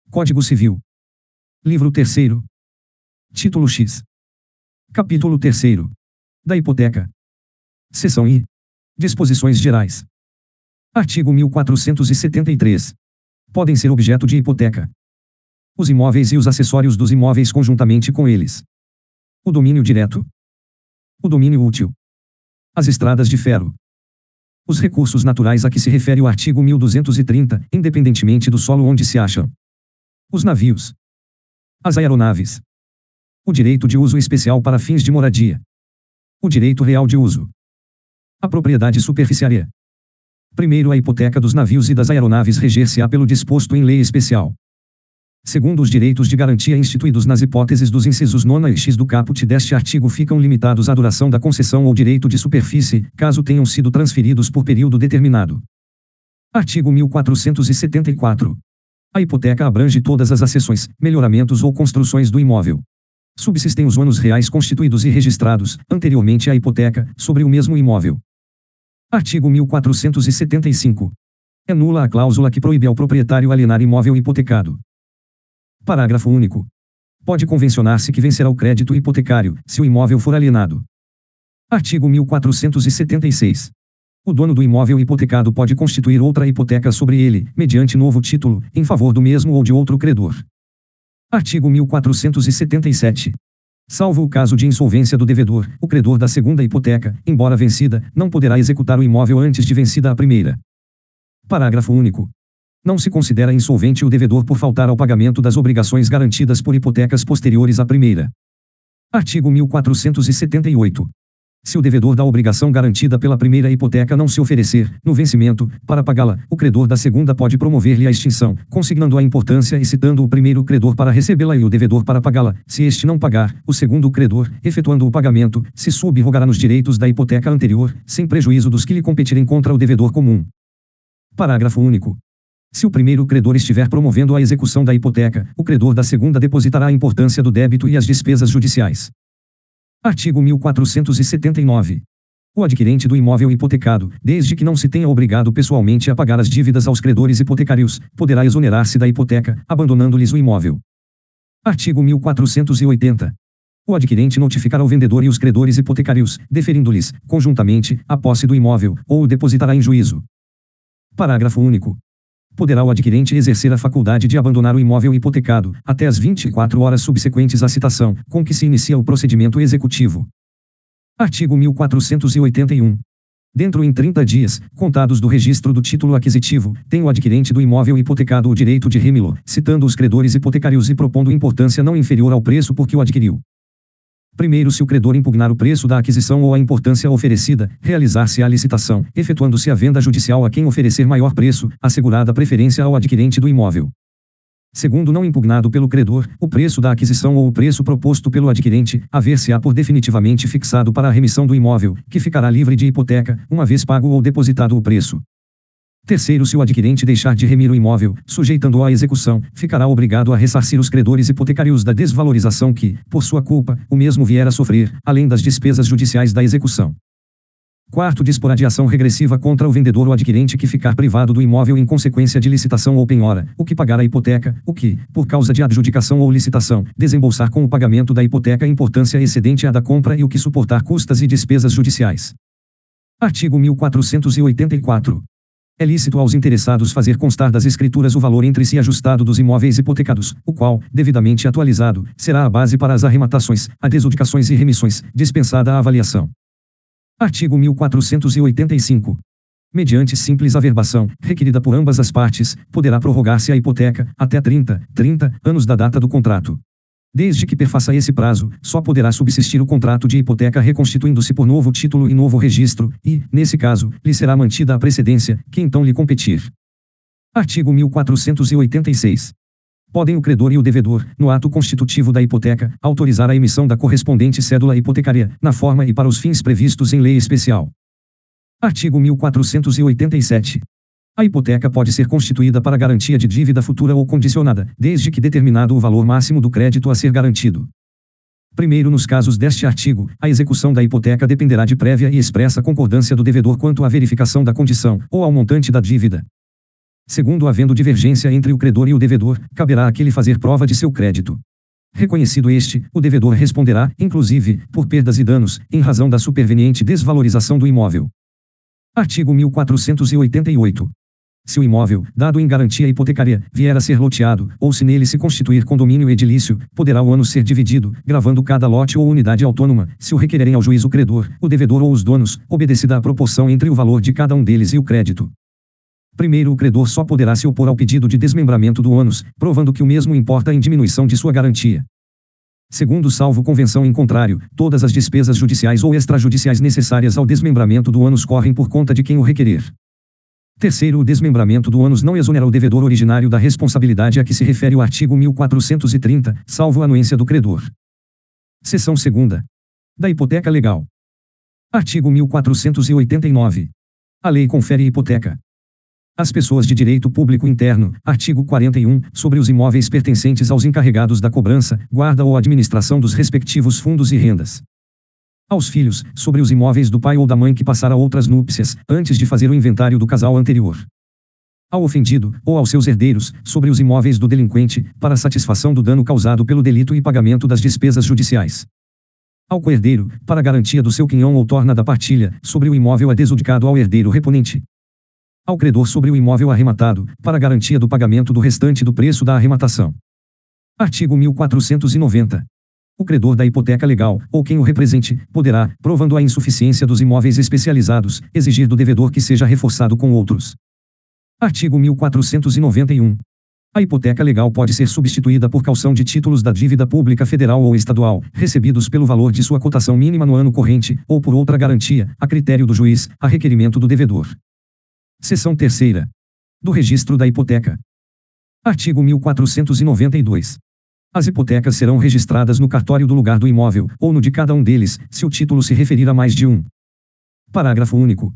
Código Civil. Livro 3º. Título X. Capítulo 3º. Da hipoteca. Seção I. Disposições gerais. Artigo 1473. Podem ser objeto de hipoteca os imóveis e os acessórios dos imóveis conjuntamente com eles. O domínio direto. O domínio útil. As estradas de ferro. Os recursos naturais a que se refere o artigo 1230, independentemente do solo onde se acham. Os navios. As aeronaves. O direito de uso especial para fins de moradia. O direito real de uso. A propriedade superficiária. Primeiro, a hipoteca dos navios e das aeronaves reger-se-á pelo disposto em lei especial. Segundo, os direitos de garantia instituídos nas hipóteses dos incisos 9 e X do caput deste artigo ficam limitados à duração da concessão ou direito de superfície, caso tenham sido transferidos por período determinado. Artigo 1474. A hipoteca abrange todas as acessões, melhoramentos ou construções do imóvel. Subsistem os ônus reais constituídos e registrados, anteriormente à hipoteca, sobre o mesmo imóvel. Artigo 1475. É nula a cláusula que proíbe ao proprietário alienar imóvel hipotecado. Parágrafo único. Pode convencionar-se que vencerá o crédito hipotecário, se o imóvel for alienado. Artigo 1476. O dono do imóvel hipotecado pode constituir outra hipoteca sobre ele, mediante novo título, em favor do mesmo ou de outro credor. Artigo 1477. Salvo o caso de insolvência do devedor, o credor da segunda hipoteca, embora vencida, não poderá executar o imóvel antes de vencida a primeira. Parágrafo único. Não se considera insolvente o devedor por faltar ao pagamento das obrigações garantidas por hipotecas posteriores à primeira. Artigo 1478. Se o devedor da obrigação garantida pela primeira hipoteca não se oferecer, no vencimento, para pagá-la, o credor da segunda pode promover-lhe a extinção, consignando a importância e citando o primeiro credor para recebê-la e o devedor para pagá-la. Se este não pagar, o segundo credor, efetuando o pagamento, se subrogará nos direitos da hipoteca anterior, sem prejuízo dos que lhe competirem contra o devedor comum. Parágrafo único. Se o primeiro credor estiver promovendo a execução da hipoteca, o credor da segunda depositará a importância do débito e as despesas judiciais. Artigo 1479. O adquirente do imóvel hipotecado, desde que não se tenha obrigado pessoalmente a pagar as dívidas aos credores hipotecários, poderá exonerar-se da hipoteca, abandonando-lhes o imóvel. Artigo 1480. O adquirente notificará o vendedor e os credores hipotecários, deferindo-lhes, conjuntamente, a posse do imóvel, ou o depositará em juízo. Parágrafo único. Poderá o adquirente exercer a faculdade de abandonar o imóvel hipotecado, até as 24 horas subsequentes à citação, com que se inicia o procedimento executivo. Artigo 1481. Dentro em 30 dias, contados do registro do título aquisitivo, tem o adquirente do imóvel hipotecado o direito de remilo, citando os credores hipotecários e propondo importância não inferior ao preço por que o adquiriu. Primeiro, se o credor impugnar o preço da aquisição ou a importância oferecida, realizar-se a licitação, efetuando-se a venda judicial a quem oferecer maior preço, assegurada preferência ao adquirente do imóvel. Segundo, não impugnado pelo credor, o preço da aquisição ou o preço proposto pelo adquirente, haver-se-á por definitivamente fixado para a remissão do imóvel, que ficará livre de hipoteca, uma vez pago ou depositado o preço. Terceiro, se o adquirente deixar de remir o imóvel, sujeitando-o à execução, ficará obrigado a ressarcir os credores hipotecários da desvalorização que, por sua culpa, o mesmo vier a sofrer, além das despesas judiciais da execução. Quarto, dispor a ação regressiva contra o vendedor ou adquirente que ficar privado do imóvel em consequência de licitação ou penhora, o que pagar a hipoteca, o que, por causa de adjudicação ou licitação, desembolsar com o pagamento da hipoteca importância excedente à da compra e o que suportar custas e despesas judiciais. Artigo 1484. É lícito aos interessados fazer constar das escrituras o valor entre si ajustado dos imóveis hipotecados, o qual, devidamente atualizado, será a base para as arrematações, adjudicações e remissões, dispensada a avaliação. Artigo 1485. Mediante simples averbação, requerida por ambas as partes, poderá prorrogar-se a hipoteca, até 30 anos da data do contrato. Desde que perfaça esse prazo, só poderá subsistir o contrato de hipoteca reconstituindo-se por novo título e novo registro, e, nesse caso, lhe será mantida a precedência, que então lhe competir. Artigo 1486. Podem o credor e o devedor, no ato constitutivo da hipoteca, autorizar a emissão da correspondente cédula hipotecária, na forma e para os fins previstos em lei especial. Artigo 1487. A hipoteca pode ser constituída para garantia de dívida futura ou condicionada, desde que determinado o valor máximo do crédito a ser garantido. Primeiro, nos casos deste artigo, a execução da hipoteca dependerá de prévia e expressa concordância do devedor quanto à verificação da condição, ou ao montante da dívida. Segundo, havendo divergência entre o credor e o devedor, caberá àquele fazer prova de seu crédito. Reconhecido este, o devedor responderá, inclusive, por perdas e danos, em razão da superveniente desvalorização do imóvel. Artigo 1488. Se o imóvel, dado em garantia hipotecária, vier a ser loteado, ou se nele se constituir condomínio edilício, poderá o ano ser dividido, gravando cada lote ou unidade autônoma, se o requererem ao juiz o credor, o devedor ou os donos, obedecida a proporção entre o valor de cada um deles e o crédito. Primeiro, o credor só poderá se opor ao pedido de desmembramento do ônus, provando que o mesmo importa em diminuição de sua garantia. Segundo, salvo convenção em contrário, todas as despesas judiciais ou extrajudiciais necessárias ao desmembramento do ônus correm por conta de quem o requerer. Terceiro, o desmembramento do ônus não exonera o devedor originário da responsabilidade a que se refere o artigo 1430, salvo a anuência do credor. Seção 2ª. Da hipoteca legal. Artigo 1489. A lei confere hipoteca às pessoas de direito público interno, artigo 41, sobre os imóveis pertencentes aos encarregados da cobrança, guarda ou administração dos respectivos fundos e rendas. Aos filhos, sobre os imóveis do pai ou da mãe que passara outras núpcias, antes de fazer o inventário do casal anterior. Ao ofendido, ou aos seus herdeiros, sobre os imóveis do delinquente, para satisfação do dano causado pelo delito e pagamento das despesas judiciais. Ao coerdeiro, para garantia do seu quinhão ou torna da partilha, sobre o imóvel adjudicado ao herdeiro reponente. Ao credor sobre o imóvel arrematado, para garantia do pagamento do restante do preço da arrematação. Artigo 1490. O credor da hipoteca legal, ou quem o represente, poderá, provando a insuficiência dos imóveis especializados, exigir do devedor que seja reforçado com outros. Artigo 1491. A hipoteca legal pode ser substituída por caução de títulos da dívida pública federal ou estadual, recebidos pelo valor de sua cotação mínima no ano corrente, ou por outra garantia, a critério do juiz, a requerimento do devedor. Seção 3ª. Do registro da hipoteca. Artigo 1492. As hipotecas serão registradas no cartório do lugar do imóvel, ou no de cada um deles, se o título se referir a mais de um. Parágrafo único.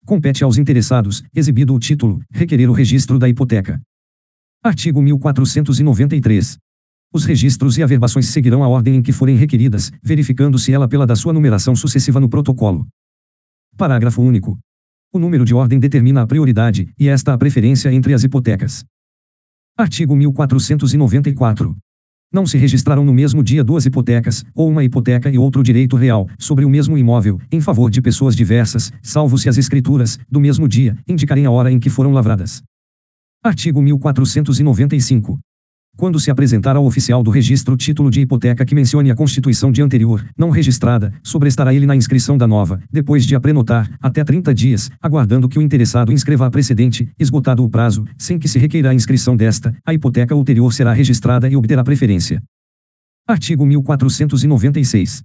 Compete aos interessados, exibido o título, requerer o registro da hipoteca. Artigo 1493. Os registros e averbações seguirão a ordem em que forem requeridas, verificando-se ela pela da sua numeração sucessiva no protocolo. Parágrafo único. O número de ordem determina a prioridade, e esta a preferência entre as hipotecas. Artigo 1494. Não se registrarão no mesmo dia duas hipotecas, ou uma hipoteca e outro direito real, sobre o mesmo imóvel, em favor de pessoas diversas, salvo se as escrituras, do mesmo dia, indicarem a hora em que foram lavradas. Artigo 1495. Quando se apresentar ao oficial do registro título de hipoteca que mencione a constituição de anterior, não registrada, sobrestará ele na inscrição da nova, depois de a prenotar, até 30 dias, aguardando que o interessado inscreva a precedente, esgotado o prazo, sem que se requeira a inscrição desta, a hipoteca ulterior será registrada e obterá preferência. Artigo 1496.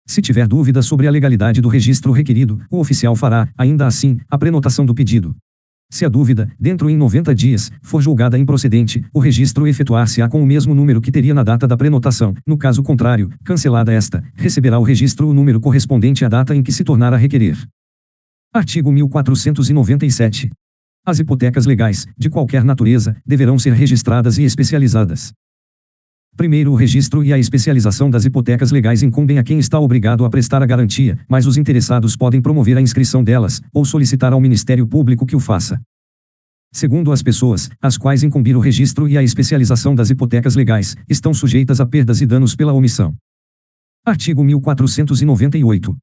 Se tiver dúvida sobre a legalidade do registro requerido, o oficial fará, ainda assim, a prenotação do pedido. Se a dúvida, dentro em 90 dias, for julgada improcedente, o registro efetuar-se-á com o mesmo número que teria na data da prenotação. No caso contrário, cancelada esta, receberá o registro o número correspondente à data em que se tornar a requerer. Artigo 1497. As hipotecas legais, de qualquer natureza, deverão ser registradas e especializadas. Primeiro, o registro e a especialização das hipotecas legais incumbem a quem está obrigado a prestar a garantia, mas os interessados podem promover a inscrição delas, ou solicitar ao Ministério Público que o faça. Segundo, as pessoas, às quais incumbir o registro e a especialização das hipotecas legais, estão sujeitas a perdas e danos pela omissão. Artigo 1498.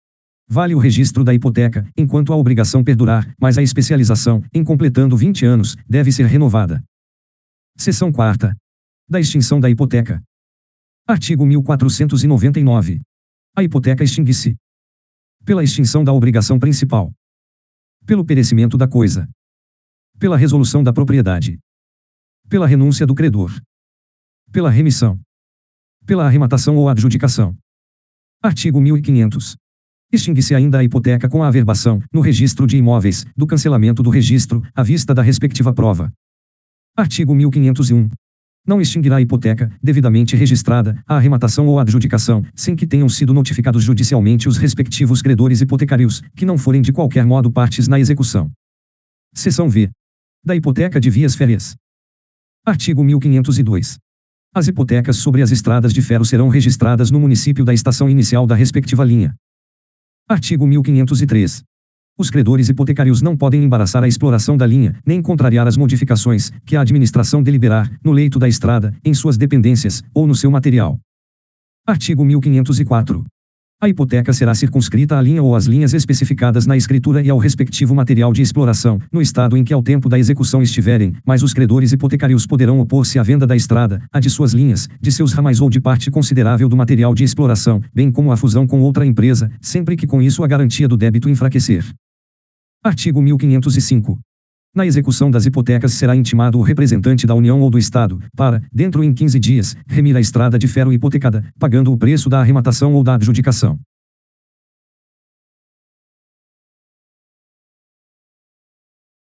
Vale o registro da hipoteca, enquanto a obrigação perdurar, mas a especialização, em completando 20 anos, deve ser renovada. Seção 4ª. Da extinção da hipoteca. Artigo 1499. A hipoteca extingue-se pela extinção da obrigação principal, pelo perecimento da coisa, pela resolução da propriedade, pela renúncia do credor, pela remissão, pela arrematação ou adjudicação. Artigo 1500. Extingue-se ainda a hipoteca com a averbação, no registro de imóveis, do cancelamento do registro, à vista da respectiva prova. Artigo 1501. Não extinguirá a hipoteca, devidamente registrada, a arrematação ou a adjudicação, sem que tenham sido notificados judicialmente os respectivos credores hipotecários, que não forem de qualquer modo partes na execução. Seção V. Da hipoteca de vias férreas. Artigo 1502. As hipotecas sobre as estradas de ferro serão registradas no município da estação inicial da respectiva linha. Artigo 1503. Os credores hipotecários não podem embaraçar a exploração da linha, nem contrariar as modificações que a administração deliberar, no leito da estrada, em suas dependências, ou no seu material. Artigo 1504. A hipoteca será circunscrita à linha ou às linhas especificadas na escritura e ao respectivo material de exploração, no estado em que ao tempo da execução estiverem, mas os credores hipotecários poderão opor-se à venda da estrada, a de suas linhas, de seus ramais ou de parte considerável do material de exploração, bem como à fusão com outra empresa, sempre que com isso a garantia do débito enfraquecer. Artigo 1505. Na execução das hipotecas será intimado o representante da União ou do Estado, para, dentro em 15 dias, remir a estrada de ferro hipotecada, pagando o preço da arrematação ou da adjudicação.